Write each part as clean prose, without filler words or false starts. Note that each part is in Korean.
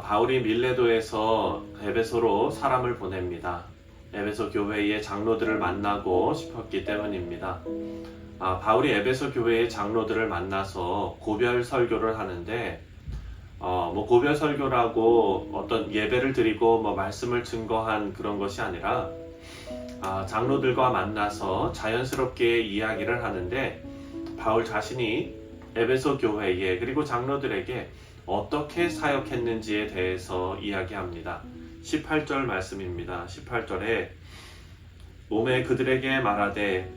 바울이 밀레도에서 에베소로 사람을 보냅니다. 에베소 교회의 장로들을 만나고 싶었기 때문입니다. 바울이 에베소 교회의 장로들을 만나서 고별 설교를 하는데 고별 설교라고 어떤 예배를 드리고 말씀을 증거한 그런 것이 아니라 장로들과 만나서 자연스럽게 이야기를 하는데 바울 자신이 에베소 교회에 그리고 장로들에게 어떻게 사역했는지에 대해서 이야기합니다. 18절 말씀입니다. 18절에 오매 그들에게 말하되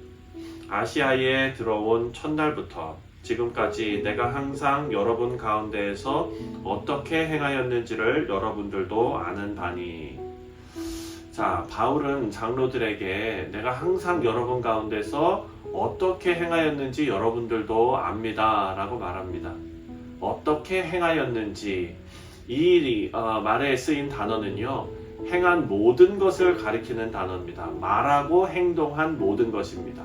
아시아에 들어온 첫날부터 지금까지 내가 항상 여러분 가운데에서 어떻게 행하였는지를 여러분들도 아는 바니. 바울은 장로들에게 내가 항상 여러분 가운데서 어떻게 행하였는지 여러분들도 압니다 라고 말합니다. 어떻게 행하였는지, 이 말에 쓰인 단어는요, 행한 모든 것을 가리키는 단어입니다. 말하고 행동한 모든 것입니다.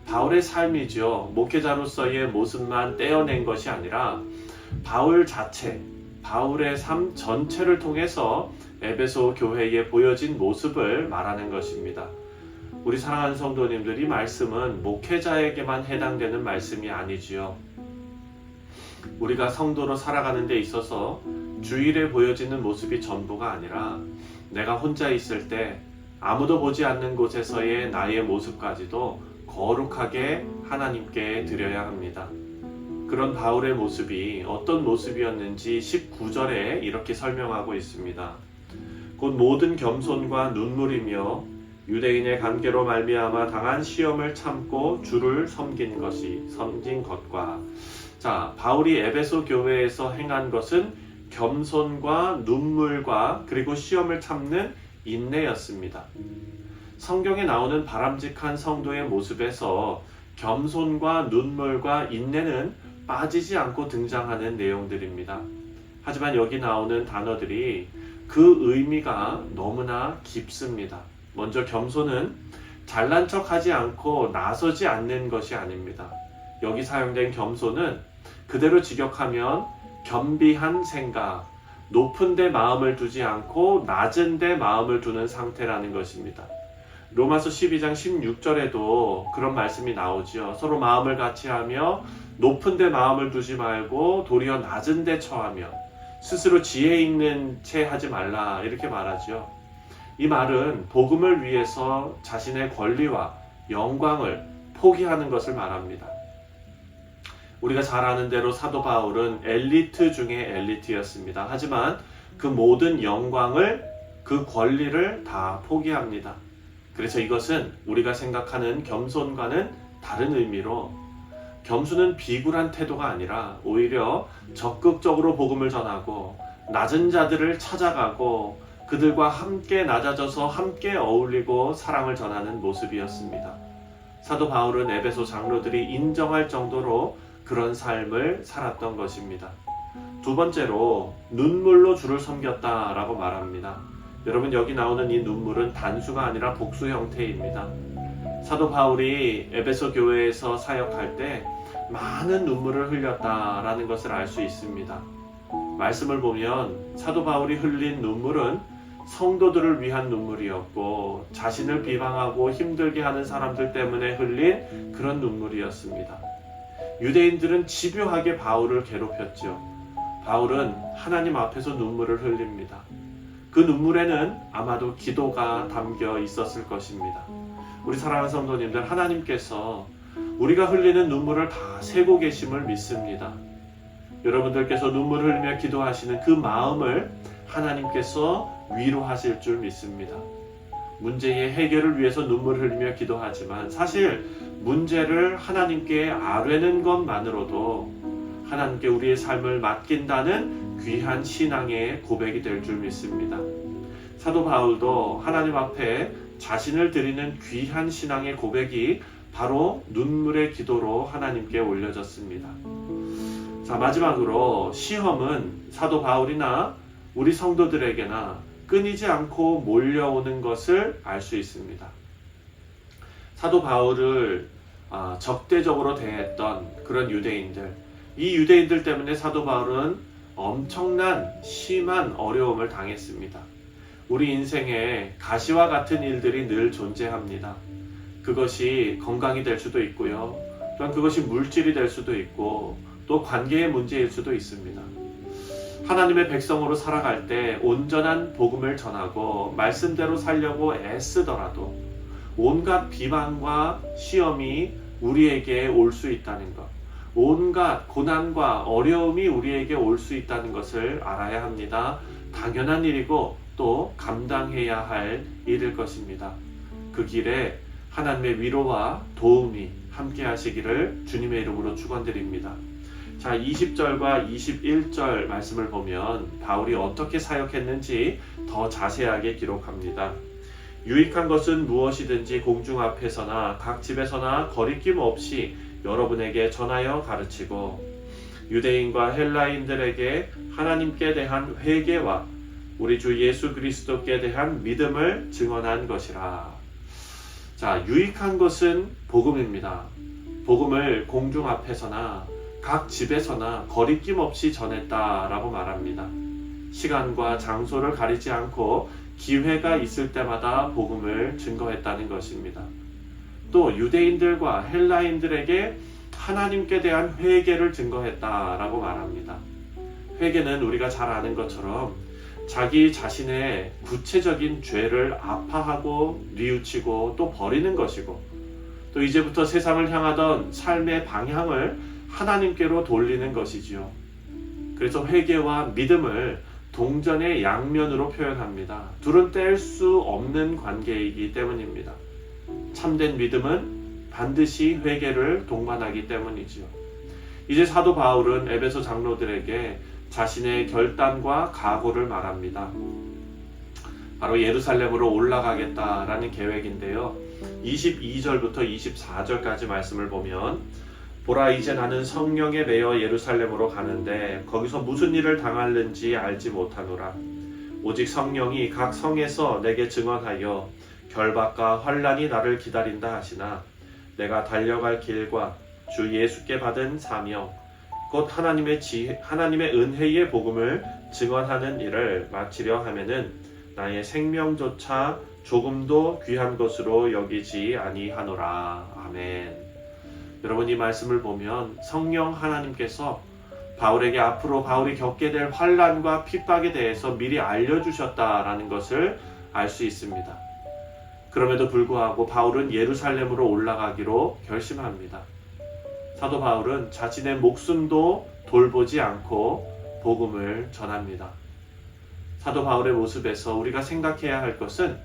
바울의 삶이죠. 목회자로서의 모습만 떼어낸 것이 아니라 바울 자체, 바울의 삶 전체를 통해서 에베소 교회에 보여진 모습을 말하는 것입니다. 우리 사랑하는 성도님들, 이 말씀은 목회자에게만 해당되는 말씀이 아니지요. 우리가 성도로 살아가는 데 있어서 주일에 보여지는 모습이 전부가 아니라 내가 혼자 있을 때 아무도 보지 않는 곳에서의 나의 모습까지도 거룩하게 하나님께 드려야 합니다. 그런 바울의 모습이 어떤 모습이었는지 19절에 이렇게 설명하고 있습니다. 곧 모든 겸손과 눈물이며 유대인의 관계로 말미암아 당한 시험을 참고 주를 섬긴 것과 바울이 에베소 교회에서 행한 것은 겸손과 눈물과 그리고 시험을 참는 인내였습니다. 성경에 나오는 바람직한 성도의 모습에서 겸손과 눈물과 인내는 빠지지 않고 등장하는 내용들입니다. 하지만 여기 나오는 단어들이 그 의미가 너무나 깊습니다. 먼저 겸손은 잘난 척하지 않고 나서지 않는 것이 아닙니다. 여기 사용된 겸손은 그대로 직역하면 겸비한 생각, 높은 데 마음을 두지 않고 낮은 데 마음을 두는 상태라는 것입니다. 로마서 12장 16절에도 그런 말씀이 나오죠. 서로 마음을 같이하며 높은 데 마음을 두지 말고 도리어 낮은 데 처하며 스스로 지혜 있는 채 하지 말라 이렇게 말하죠. 이 말은 복음을 위해서 자신의 권리와 영광을 포기하는 것을 말합니다. 우리가 잘 아는 대로 사도 바울은 엘리트 중에 엘리트였습니다. 하지만 그 모든 영광을, 그 권리를 다 포기합니다. 그래서 이것은 우리가 생각하는 겸손과는 다른 의미로 겸손은 비굴한 태도가 아니라 오히려 적극적으로 복음을 전하고 낮은 자들을 찾아가고 그들과 함께 낮아져서 함께 어울리고 사랑을 전하는 모습이었습니다. 사도 바울은 에베소 장로들이 인정할 정도로 그런 삶을 살았던 것입니다. 두 번째로 눈물로 주를 섬겼다라고 말합니다. 여러분, 여기 나오는 이 눈물은 단수가 아니라 복수 형태입니다. 사도 바울이 에베소 교회에서 사역할 때 많은 눈물을 흘렸다라는 것을 알 수 있습니다. 말씀을 보면 사도 바울이 흘린 눈물은 성도들을 위한 눈물이었고 자신을 비방하고 힘들게 하는 사람들 때문에 흘린 그런 눈물이었습니다. 유대인들은 집요하게 바울을 괴롭혔죠. 바울은 하나님 앞에서 눈물을 흘립니다. 그 눈물에는 아마도 기도가 담겨 있었을 것입니다. 우리 사랑하는 성도님들, 하나님께서 우리가 흘리는 눈물을 다 세고 계심을 믿습니다. 여러분들께서 눈물을 흘리며 기도하시는 그 마음을 하나님께서 위로하실 줄 믿습니다. 문제의 해결을 위해서 눈물을 흘리며 기도하지만 사실 문제를 하나님께 아뢰는 것만으로도 하나님께 우리의 삶을 맡긴다는 귀한 신앙의 고백이 될 줄 믿습니다. 사도 바울도 하나님 앞에 자신을 드리는 귀한 신앙의 고백이 바로 눈물의 기도로 하나님께 올려졌습니다. 마지막으로 시험은 사도 바울이나 우리 성도들에게나 끊이지 않고 몰려오는 것을 알 수 있습니다. 사도 바울을 적대적으로 대했던 그런 유대인들, 이 유대인들 때문에 사도 바울은 엄청난 심한 어려움을 당했습니다. 우리 인생에 가시와 같은 일들이 늘 존재합니다. 그것이 건강이 될 수도 있고요. 또한 그것이 물질이 될 수도 있고 또 관계의 문제일 수도 있습니다. 하나님의 백성으로 살아갈 때 온전한 복음을 전하고 말씀대로 살려고 애쓰더라도 온갖 비방과 시험이 우리에게 올 수 있다는 것, 온갖 고난과 어려움이 우리에게 올 수 있다는 것을 알아야 합니다. 당연한 일이고 또 감당해야 할 일일 것입니다. 그 길에 하나님의 위로와 도움이 함께 하시기를 주님의 이름으로 축원드립니다. 자, 20절과 21절 말씀을 보면 바울이 어떻게 사역했는지 더 자세하게 기록합니다. 유익한 것은 무엇이든지 공중 앞에서나 각 집에서나 거리낌 없이 여러분에게 전하여 가르치고 유대인과 헬라인들에게 하나님께 대한 회개와 우리 주 예수 그리스도께 대한 믿음을 증언한 것이라. 자, 유익한 것은 복음입니다. 복음을 공중 앞에서나 각 집에서나 거리낌 없이 전했다라고 말합니다. 시간과 장소를 가리지 않고 기회가 있을 때마다 복음을 증거했다는 것입니다. 또 유대인들과 헬라인들에게 하나님께 대한 회개를 증거했다라고 말합니다. 회개는 우리가 잘 아는 것처럼 자기 자신의 구체적인 죄를 아파하고 뉘우치고 또 버리는 것이고 또 이제부터 세상을 향하던 삶의 방향을 하나님께로 돌리는 것이지요. 그래서 회개와 믿음을 동전의 양면으로 표현합니다. 둘은 뗄 수 없는 관계이기 때문입니다. 참된 믿음은 반드시 회개를 동반하기 때문이지요. 이제 사도 바울은 에베소 장로들에게 자신의 결단과 각오를 말합니다. 바로 예루살렘으로 올라가겠다라는 계획인데요. 22절부터 24절까지 말씀을 보면 보라, 이제 나는 성령에 매여 예루살렘으로 가는데 거기서 무슨 일을 당할는지 알지 못하노라. 오직 성령이 각 성에서 내게 증언하여 결박과 환난이 나를 기다린다 하시나 내가 달려갈 길과 주 예수께 받은 사명 곧 하나님의 은혜의 복음을 증언하는 일을 마치려 하면은 나의 생명조차 조금도 귀한 것으로 여기지 아니하노라. 아멘. 여러분, 이 말씀을 보면 성령 하나님께서 바울에게 앞으로 바울이 겪게 될 환난과 핍박에 대해서 미리 알려주셨다라는 것을 알 수 있습니다. 그럼에도 불구하고 바울은 예루살렘으로 올라가기로 결심합니다. 사도 바울은 자신의 목숨도 돌보지 않고 복음을 전합니다. 사도 바울의 모습에서 우리가 생각해야 할 것은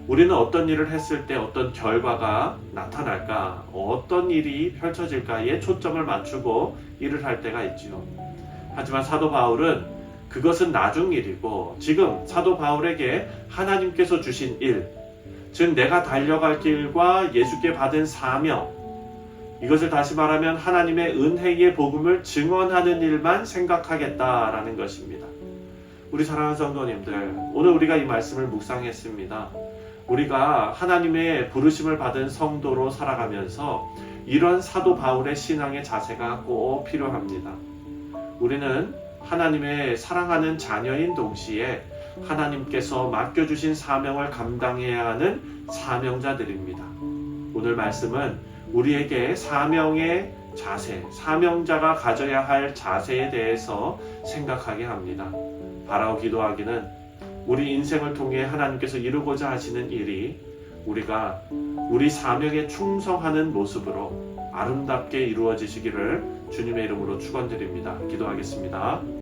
우리는 어떤 일을 했을 때 어떤 결과가 나타날까, 어떤 일이 펼쳐질까에 초점을 맞추고 일을 할 때가 있지요. 하지만 사도 바울은 그것은 나중 일이고 지금 사도 바울에게 하나님께서 주신 일, 즉 내가 달려갈 길과 예수께 받은 사명, 이것을 다시 말하면 하나님의 은혜의 복음을 증언하는 일만 생각하겠다라는 것입니다. 우리 사랑하는 성도님들, 오늘 우리가 이 말씀을 묵상했습니다. 우리가 하나님의 부르심을 받은 성도로 살아가면서 이런 사도 바울의 신앙의 자세가 꼭 필요합니다. 우리는 하나님의 사랑하는 자녀인 동시에 하나님께서 맡겨주신 사명을 감당해야 하는 사명자들입니다. 오늘 말씀은 우리에게 사명의 자세, 사명자가 가져야 할 자세에 대해서 생각하게 합니다. 바라고 기도하기는 우리 인생을 통해 하나님께서 이루고자 하시는 일이 우리가 우리 사명에 충성하는 모습으로 아름답게 이루어지시기를 주님의 이름으로 축원드립니다. 기도하겠습니다.